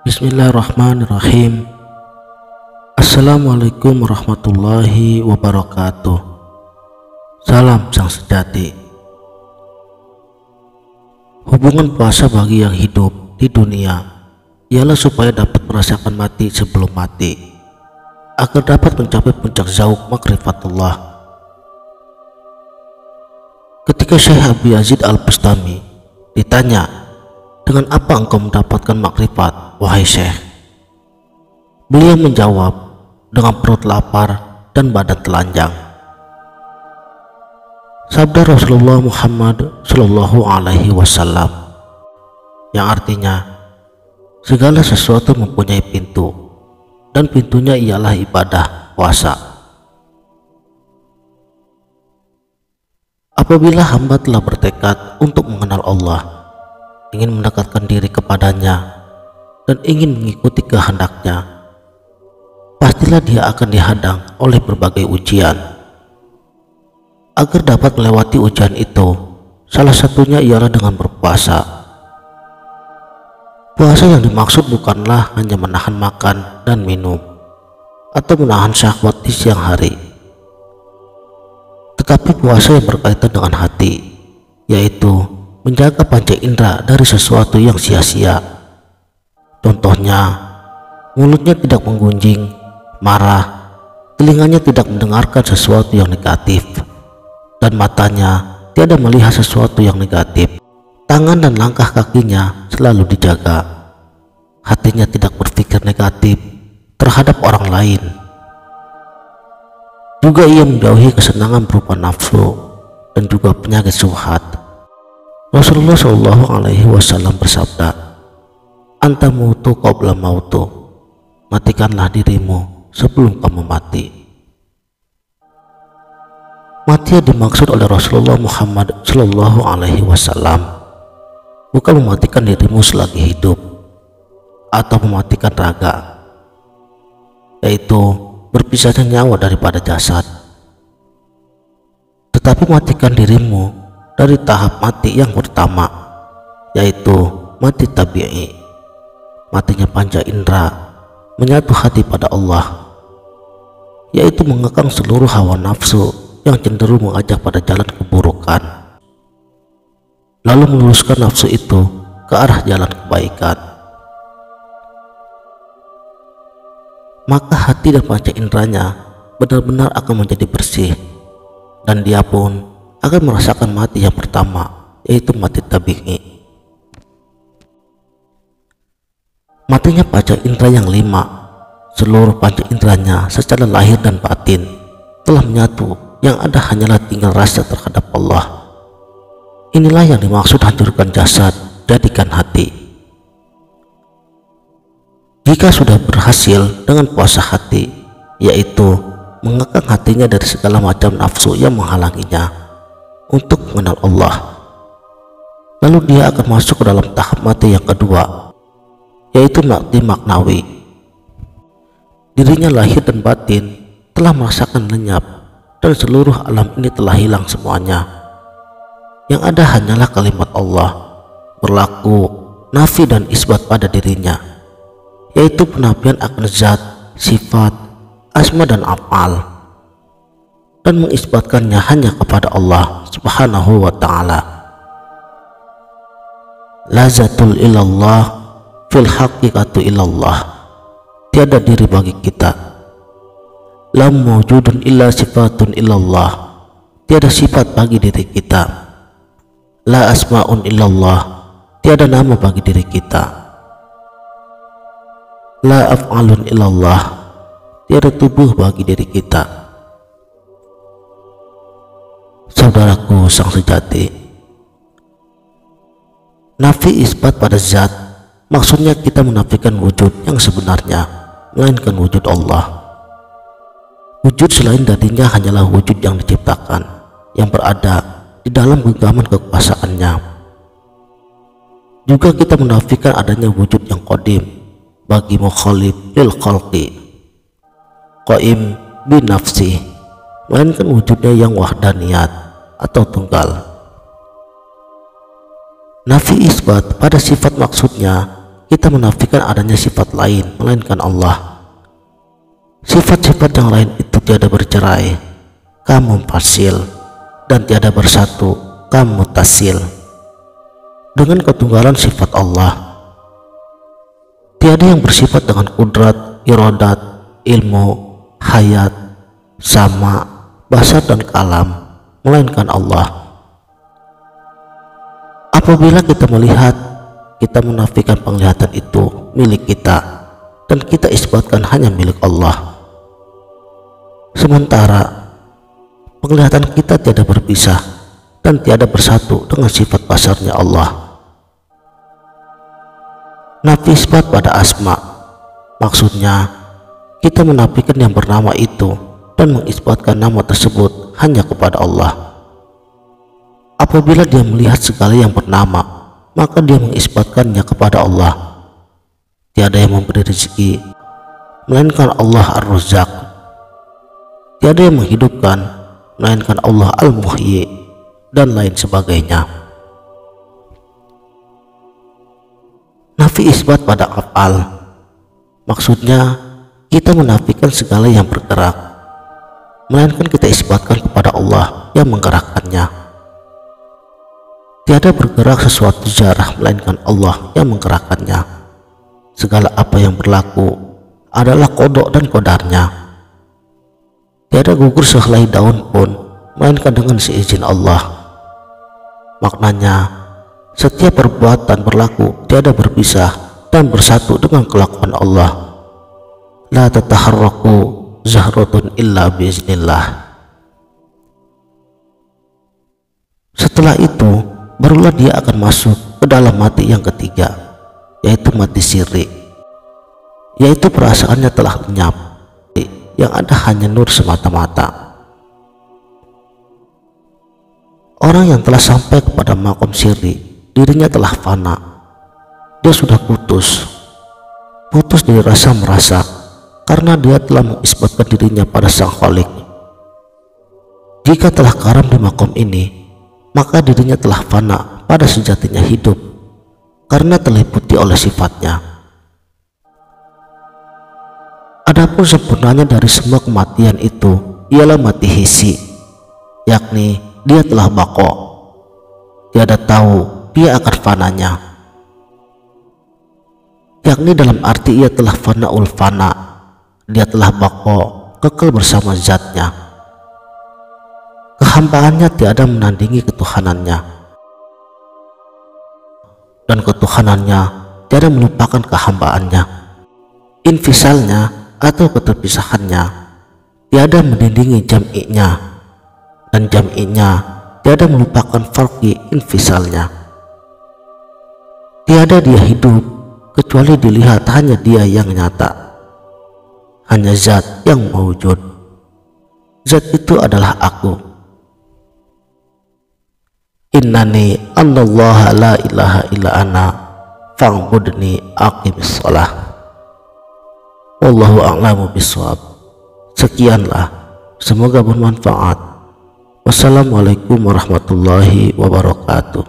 Bismillahirrahmanirrahim. Assalamualaikum warahmatullahi wabarakatuh. Salam sang sejati. Hubungan puasa bagi yang hidup di dunia ialah supaya dapat merasakan mati sebelum mati, agar dapat mencapai puncak zauq makrifatullah. Ketika Syekh Abi Yazid Al-Bustami ditanya, "Dengan apa engkau mendapatkan makrifat, wahai Syekh?" Beliau menjawab, "Dengan perut lapar dan badan telanjang." Sabda Rasulullah Muhammad Shallallahu Alaihi Wasallam yang artinya, segala sesuatu mempunyai pintu, dan pintunya ialah ibadah puasa. Apabila hamba telah bertekad untuk mengenal Allah, ingin mendekatkan diri kepadanya, dan ingin mengikuti kehendaknya, pastilah dia akan dihadang oleh berbagai ujian. Agar dapat melewati ujian itu, salah satunya ialah dengan berpuasa. Puasa yang dimaksud bukanlah hanya menahan makan dan minum atau menahan syahwat di siang hari, tetapi puasa yang berkaitan dengan hati, yaitu menjaga panca indera dari sesuatu yang sia-sia. Contohnya, mulutnya tidak menggunjing, marah, telinganya tidak mendengarkan sesuatu yang negatif, dan matanya tiada melihat sesuatu yang negatif. Tangan dan langkah kakinya selalu dijaga. Hatinya tidak berpikir negatif terhadap orang lain. Juga ia menjauhi kesenangan berupa nafsu dan juga penyakit syubhat. Rasulullah Shallallahu Alaihi Wasallam bersabda, "Anta mutu qabla mautu." Matikanlah dirimu sebelum kamu mati. Mati yang dimaksud oleh Rasulullah Muhammad Shallallahu Alaihi Wasallam bukan mematikan dirimu selagi hidup atau mematikan raga, yaitu berpisahnya nyawa daripada jasad, tetapi matikan dirimu dari tahap mati yang pertama, yaitu mati tabi'i, matinya panca indera menyatu hati pada Allah, yaitu mengekang seluruh hawa nafsu yang cenderung mengajak pada jalan keburukan, lalu meluruskan nafsu itu ke arah jalan kebaikan. Maka hati dan panca inderanya benar-benar akan menjadi bersih, dan dia pun akan merasakan mati yang pertama, yaitu mati tabi'i. Matinya panca indera yang 5, seluruh panca inderanya secara lahir dan batin telah menyatu, yang ada hanyalah tinggal rasa terhadap Allah. Inilah yang dimaksud hancurkan jasad, jadikan hati. Jika sudah berhasil dengan puasa hati, yaitu mengekang hatinya dari segala macam nafsu yang menghalanginya untuk mengenal Allah, lalu dia akan masuk ke dalam tahap mati yang kedua, yaitu mati maknawi. Dirinya lahir dan batin telah merasakan lenyap, dan seluruh alam ini telah hilang semuanya. Yang ada hanyalah kalimat Allah berlaku nafi dan isbat pada dirinya, yaitu penafian akan zat, sifat, asma dan af'al, dan mengisbatkannya hanya kepada Allah Subhanahu wa ta'ala. La zatul ilallah fil haqiqatu ilallah. Tiada diri bagi kita. Lam mawjudun illa sifatun illallah. Tiada sifat bagi diri kita. La asma'un illallah. Tiada nama bagi diri kita. La af'alun illallah. Tiada tubuh bagi diri kita. Saudaraku sang sejati, nafi isbat pada zat maksudnya kita menafikan wujud yang sebenarnya, melainkan wujud Allah. Wujud selain darinya hanyalah wujud yang diciptakan, yang berada di dalam genggaman kekuasaannya. Juga kita menafikan adanya wujud yang qadim bagi mukhalif lil khalqi, qaim bi nafsi, melainkan wujudnya yang wahdaniyat atau tunggal. Nafi isbat pada sifat maksudnya kita menafikan adanya sifat lain melainkan Allah. Sifat-sifat yang lain itu tiada bercerai, kamu fasil, dan tiada bersatu, kamu tasil. Dengan ketunggalan sifat Allah, tiada yang bersifat dengan kudrat, iradat, ilmu, hayat, sama, basar dan kalam melainkan Allah. Apabila kita melihat, kita menafikan penglihatan itu milik kita dan kita isbatkan hanya milik Allah. Sementara penglihatan kita tiada berpisah dan tiada bersatu dengan sifat basarnya Allah. Nafi isbat pada asma, maksudnya kita menafikan yang bernama itu dan mengisbatkan nama tersebut hanya kepada Allah. Apabila dia melihat segala yang bernama, maka dia mengisbatkannya kepada Allah. Tiada yang memberi rezeki melainkan Allah Ar-Razzaq. Tiada yang menghidupkan melainkan Allah Al-Muhyi, dan lain sebagainya. Nafi isbat pada af'al, maksudnya kita menafikan segala yang bergerak, melainkan kita isbatkan kepada Allah yang menggerakkannya. Tiada bergerak sesuatu zarah melainkan Allah yang menggerakkannya. Segala apa yang berlaku adalah kodok dan kodarnya. Tiada gugur sehelai daun pun melainkan dengan seizin Allah. Maknanya, setiap perbuatan berlaku tiada berpisah dan bersatu dengan kelakuan Allah. La tataharraku zahratun illa biiznillah. Setelah itu barulah dia akan masuk ke dalam mati yang ketiga, yaitu mati sirri, yaitu perasaannya telah lenyap, yang ada hanya nur semata-mata. Orang yang telah sampai kepada makom sirri, dirinya telah fana, dia sudah putus dari rasa merasa, karena dia telah mengisbatkan dirinya pada Sang Khalik. Jika telah karam di makom ini, maka dirinya telah fana pada sejatinya hidup, karena terliputi oleh sifatnya. Adapun sempurnanya dari semua kematian itu ialah mati hisi, yakni dia telah baqo, tiada tahu dia akan fananya, yakni dalam arti ia telah fanaul fana, dia telah baqo, kekal bersama zatnya. Kehambaannya tiada menandingi ketuhanannya, dan ketuhanannya tiada melupakan kehambaannya. Infisalnya atau keterpisahannya tiada menandingi jam'inya, dan jam'inya tiada melupakan farqi infisalnya. Tiada dia hidup kecuali dilihat hanya dia yang nyata, hanya zat yang mewujud. Zat itu adalah aku. Innani anallaha la ilaha illa ana fa'budni aqimis shalah. Wallahu a'lamu bishawab. Sekianlah, semoga bermanfaat. Wassalamualaikum warahmatullahi wabarakatuh.